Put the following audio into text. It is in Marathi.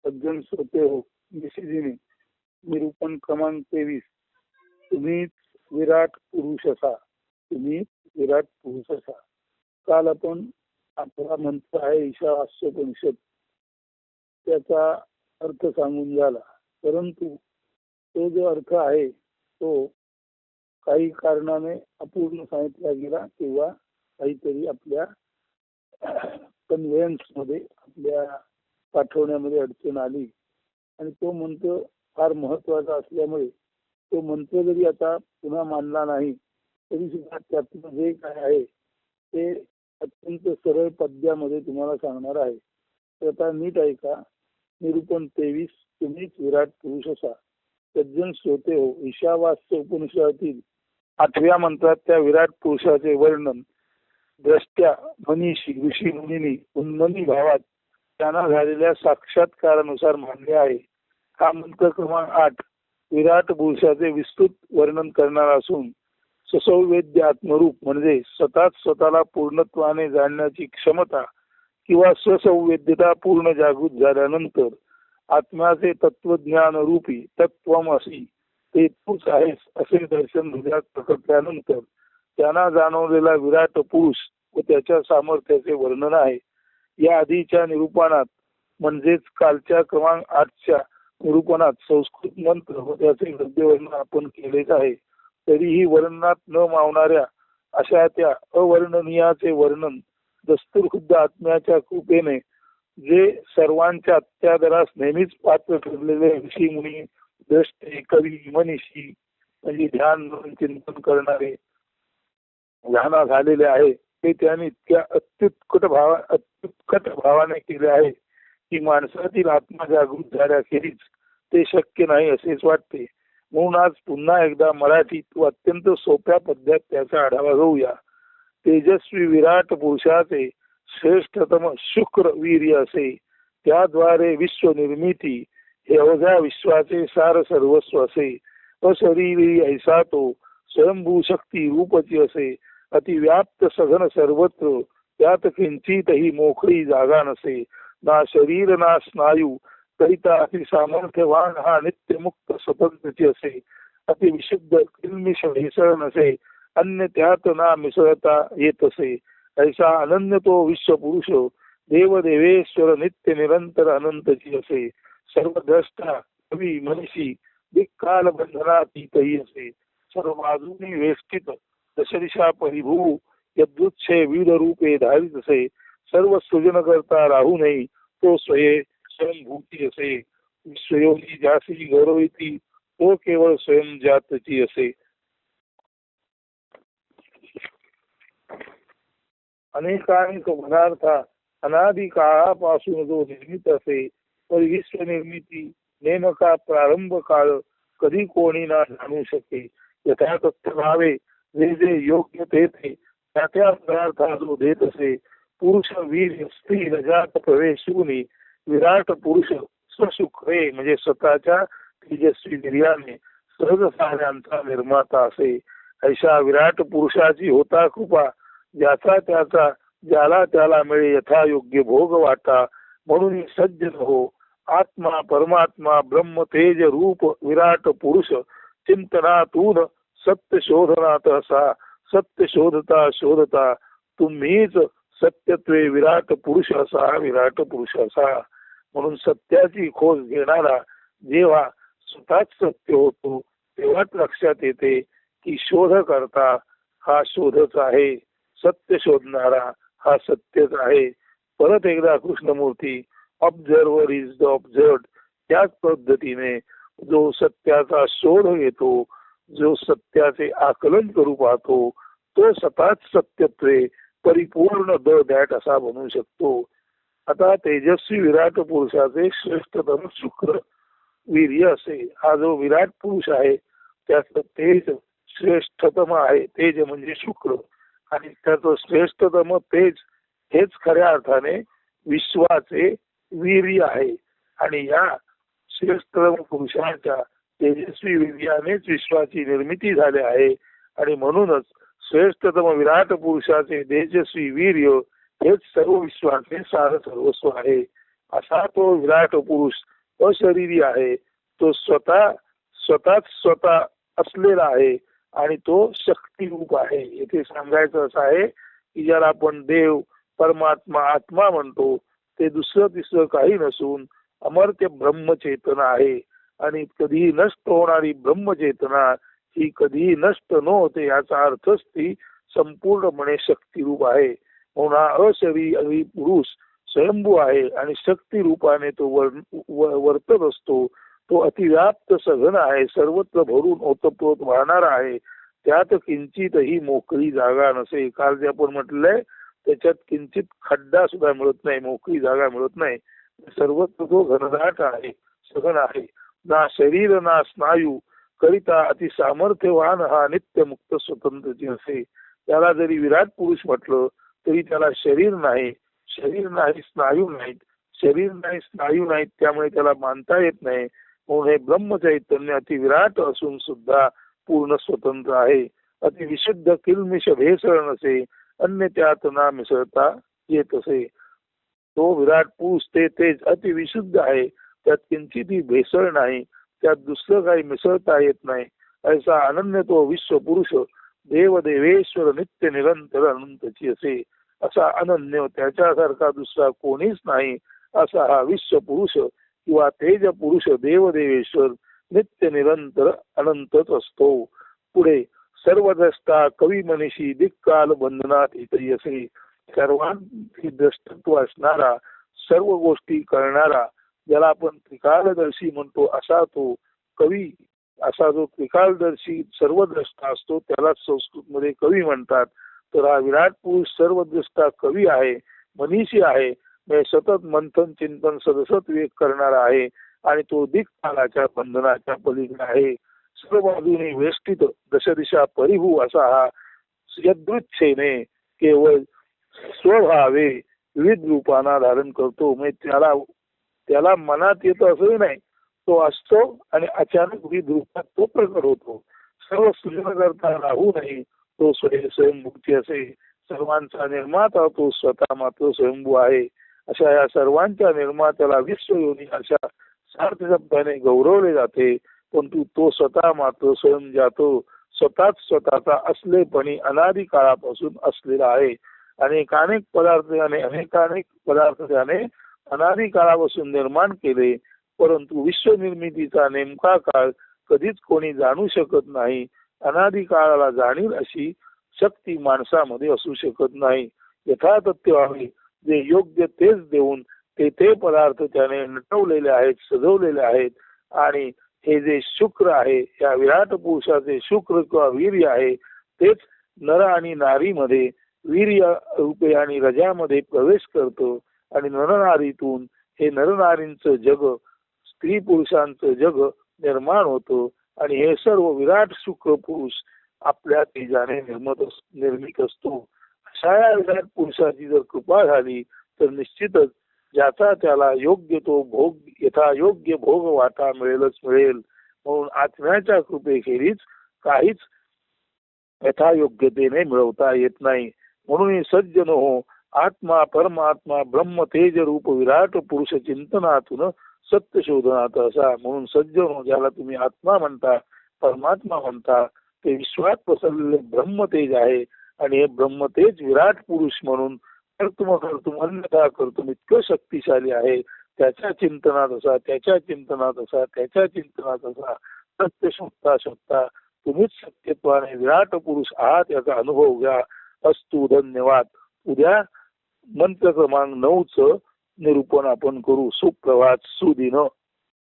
सज्जन श्रोते हो, निशिदिनी निरूपण क्रमांक 23. तुम्हीच विराट पुरुष असा, तुम्हीच विराट पुरुष असा. काल आपण आपला मंत्र आहे ईशावास्योपनिषद, त्याचा अर्थ सांगून झाला. परंतु तो जो अर्थ आहे तो काही कारणाने अपूर्ण सांगितला गेला किंवा काहीतरी आपल्या कन्व्हेन्स मध्ये, आपल्या पाठवण्यामध्ये अडचण आली आणि तो मंत्र फार महत्वाचा असल्यामुळे तो मंत्र जरी आता पुन्हा मानला नाही तरी सुद्धा त्यातलं जे काय आहे ते अत्यंत सरळ पद्यामध्ये तुम्हाला सांगणार आहे. तर आता नीट ऐका. निरूपण 23. तुम्हीच विराट पुरुष असा. सज्जन श्रोते हो, ईशावास्य उपनिषदातील 8व्या मंत्रात त्या विराट पुरुषाचे वर्णन द्रष्ट्या मनीषी ऋषी मुनींनी उन्मनी भावात त्यांना झालेल्या साक्षात्कारानुसार मांडले आहे. हा मंत्र क्रमांक 8 विराट पुरुषाचे विस्तृत वर्णन करणारा असून ससौवेद्य आत्मरूप म्हणजे स्वतःला पूर्णत्वाने जाणण्याची क्षमता किंवा स्वसंवेद्यता पूर्ण जागृत झाल्यानंतर आत्म्याचे तत्वज्ञान रूपी तत्वमसी ते तूच आहेस असे दर्शन हृदयात प्रकटल्यानंतर त्यांना जाणवलेला विराट पुरुष व त्याच्या सामर्थ्याचे वर्णन आहे. या आधीच्या निरूपणात म्हणजेच कालच्या क्रमांक 8च्या निरूपणात संस्कृत मंत्र व त्याचे गद्यवर्णन आपण केलेच आहे. तरीही वर्णनात न मावणाऱ्या अशा त्या अवर्णनीयाचे वर्णन दस्तूरखुद्द आत्म्याच्या कृपेने जे सर्वांच्या अत्यादरास नेहमीच पात्र ठरलेले ऋषी मुनी द्रष्टे कवी मनीषी म्हणजे ध्यान चिंतन करणारे ध्याना झालेले आहे ते त्यांनी इतक्या अत्युत्कट भावाने केले आहे की माणसातील आत्मा जागृत झाल्याखेरीज ते शक्य नाही असेच वाटते. म्हणून आज पुन्हा एकदा मराठीत व अत्यंत सोप्या पद्धत त्याचा आढावा घेऊया. तेजस्वी विराट पुरुषाचे श्रेष्ठतम शुक्र वीर्य असे, त्याद्वारे विश्व निर्मिती हे अवघ्या विश्वाचे सार सर्वस्व असे. अशरीरी ऐसा तो स्वयंभू शक्ती रूपची असे, अतिव्याप्त सघन सर्वत्र त्यात किंचितही मोकळी जागा नसे. ना शरीर ना स्नायू करिता अति सामर्थ्यवान हा नित्यमुक्त स्वतंत्रची असे. अति विशुद्ध किल्मिष भेसळ नसे, अन्य त्यात ना मिसळता येत असे. ऐसा अनन्य तो विश्व पुरुष देवदेवेश्वर नित्य निरंतर अनंतची असे. सर्वद्रष्टा कवी मनीषी दिक्काल बंधनातीतही असे. सर्व बाजूनी वेष्टित दशदिशा परिभू यदुच्छे विविध रूपे धारित असे. सर्व सृजन करता राहू नये तो स्वयंभूती असे. विश्वयोगी जासी गौरविती तो केवळ स्वयंजातची असे. अनेकानेक पदार्था अनादि काळापासून जो निर्मित असे, तर विश्व निर्मिती नेमका प्रारंभ काळ कधी कोणी ना जाणू शके. यथातथ भावे जे जे योग्य ते त्या त्या पदार्था जो देत असे. पुरुष वीर स्त्री रजात प्रवेशूनी विराट पुरुष स्वशुक्रे म्हणजे स्वतःच्या तेजस्वी वीर्याने सहज साऱ्यांचा निर्माता असे. ऐशा विराट पुरुषाची होता कृपा, ज्याचा त्याचा ज्याला त्याला मिळे यथा योग्य भोग वाटा. म्हणून सज्जन हो, आत्मा परमात्मा ब्रह्म तेज रूप विराट पुरुष चिंतनातून सत्य शोधनात असा. सत्य शोधता शोधता तुम्हीच सत्यत्वे विराट पुरुष असा, विराट पुरुष असा. म्हणून सत्याची खोज घेणारा जेव्हा स्वतःच सत्य होतो तेव्हाच लक्षात येते की शोध करता हा शोधच आहे, सत्य शोधणारा हा सत्यच आहे. परत एकदा कृष्णमूर्ती ऑब्झर्वर इज द ऑब्झर्व्ड त्याच पद्धतीने जो सत्याचा शोध घेतो, जो सत्याचे आकलन करू पाहतो, तो स्वतःच सत्यत्वे परिपूर्ण द दॅट असा बनू शकतो. आता तेजस्वी विराट पुरुषाचे श्रेष्ठतम शुक्र वीर्य असे. हा जो विराट पुरुष आहे त्याचं तेज श्रेष्ठतम आहे. तेज म्हणजे शुक्र आणि त्याचं श्रेष्ठतम तेज हेच खऱ्या अर्थाने विश्वाचे वीर्य आहे. आणि या श्रेष्ठतम पुरुषाच्या तेजस्वी वीर्यानेच विश्वाची निर्मिती झाली आहे. आणि म्हणूनच श्रेष्ठतम विराट पुरुषाचे तेजस्वी वीर्य हेच सर्व विश्वाचे सार सर्वस्व आहे. असा तो विराट पुरुष अशरीरी आहे. तो स्वतः असलेला आहे आणि तो शक्ती रूप आहे. येथे सांगायचं असं आहे की ज्याला आपण देव, परमात्मा, आत्मा म्हणतो ते दुसरं तिसरं काही नसून अमर्त्य ब्रह्मचेतना आहे. आणि कधीही नष्ट होणारी ब्रह्मचेतना ही कधीही नष्ट न होते याचा अर्थच ती संपूर्णपणे शक्तिरूप आहे. म्हणून हा अशरीरी पुरुष स्वयंभू आहे आणि शक्ती रूपाने तो वर्तत असतो. तो अतिव्याप्त सघन आहे, सर्वत्र भरून ओतप्रोत वाहणारा आहे. त्यात किंचितही मोकळी जागा नसे. काल जे आपण म्हटलंय त्याच्यात किंचित खड्डा सुद्धा मिळत नाही, मोकळी जागा मिळत नाही. सर्वत्र तो घनदाट आहे, सघन आहे. ना शरीर ना स्नायू करिता अति सामर्थ्यवान हा नित्य मुक्त स्वतंत्र असे. त्याला जरी विराट पुरुष म्हटलं तरी त्याला शरीर नाही, स्नायू नाहीत. शरीर नाही, स्नायू नाहीत, त्यामुळे त्याला मानता येत नाही. म्हणून हे ब्रह्मचैतन्य अति विराट असून सुद्धा पूर्ण स्वतंत्र आहे. अति विशुद्ध किलमिष भेसळ नसे, अन्य त्यात ना मिसळता येत असे. तो विराट पुरुष ते तेज अति विशुद्ध आहे, त्यात किंचितही भेसळ नाही, त्यात दुसरं काही मिसळता येत नाही. ऐसा अनन्य तो विश्व पुरुष देव देवेश्वर नित्य निरंतर अनंतची असे. असा अनन्य त्याच्यासारखा दुसरा कोणीच नाही असा हा विश्व पुरुष किंवा तेज पुरुष देवदेवेश्वर नित्य निरंतर अनंतच असतो. पुढे सर्वद्रष्टा कवी मनीषी दिक्काल बंधनात इतरी असे. सर्वांची द्रष्टत्व असणारा, सर्व गोष्टी करणारा, ज्याला आपण त्रिकालदर्शी म्हणतो असा तो कवी, असा जो त्रिकालदर्शी सर्वद्रष्टा असतो त्यालाच संस्कृत मध्ये कवी म्हणतात. तर हा विराट पुरुष सर्वद्रष्टा कवी आहे, मनीषी आहे, सतत मंथन चिंतन सदसत विवेक करणारा आहे आणि तो दिक्कालाच्या बंधनाच्या पलीकडे आहे. सर्व बाजूने वेष्टित दशदिशा परिभू असा हा यदृच्छेने केवळ स्वभावे विविध रूपांना धारण करतो. म्हणजे त्याला मनात येतं असंही नाही, तो असतो आणि अचानक विविध रूपात तो प्रकट होतो. सर्व सृजनकर्ता राहू नाही, तो स्वयंभूती असे. सर्वांचा निर्माता तो स्वतः मात्र स्वयंभू आहे. अशा या सर्वांच्या निर्मात्याला विश्वयोनी अशा सार्थ शब्दाने गौरवले जाते. परंतु तो स्वतः मात्र स्वयं जातो, स्वतःच स्वतःचा असलेपणी अनादी काळापासून असलेला आहे. अनेकानेक पदार्थ त्याने अनादी काळापासून निर्माण केले, परंतु विश्व निर्मितीचा नेमका काळ कधीच कोणी जाणू शकत नाही. अनादी काळाला जाणील अशी शक्ती माणसामध्ये असू शकत नाही. यथातथ्य व्हावे जे योग्य तेच देऊन ते पदार्थ त्याने नटवलेले आहेत, सजवलेले आहेत. आणि हे जे शुक्र आहे, या विराट पुरुषाचे शुक्र किंवा वीर्य आहे, तेच नर आणि नारीमध्ये वीर्य रूपे आणि रजामध्ये प्रवेश करतो आणि नरनारीतून हे नरनारींचं जग, स्त्री पुरुषांचं जग निर्माण होतं. आणि हे सर्व विराट शुक्र पुरुष आपल्या तेजाने निर्मित असतो. अशा या विराट पुरुषाची जर कृपा झाली तर निश्चितच ज्याचा त्याला योग्य तो भोग, यथायोग्य भोग वाटा मिळेलच मिळेल. म्हणून आत्म्याच्या कृपेखेरीज काहीच यथायोग्यतेने मिळवता येत नाही. म्हणून सज्जन हो, आत्मा परमात्मा ब्रह्म तेज रूप विराट पुरुष चिंतनातून सत्य शोधनात असा. म्हणून सज्जन हो, ज्याला तुम्ही आत्मा म्हणता, परमात्मा म्हणता, ते विश्वात पसरलेले ब्रह्मतेज आहे. आणि हे ब्रह्मतेज विराट पुरुष म्हणून कर्तुम अन्यथा कर्तुम इतकं शक्तिशाली आहे. त्याच्या चिंतनात असा सत्य शोधता तुम्हीच सत्यत्वाने विराट पुरुष आहात याचा अनुभव घ्या. अस्तु, धन्यवाद. उद्या मंत्र क्रमांक 9 निरूपण आपण करू. सुप्रभात, सुदिन.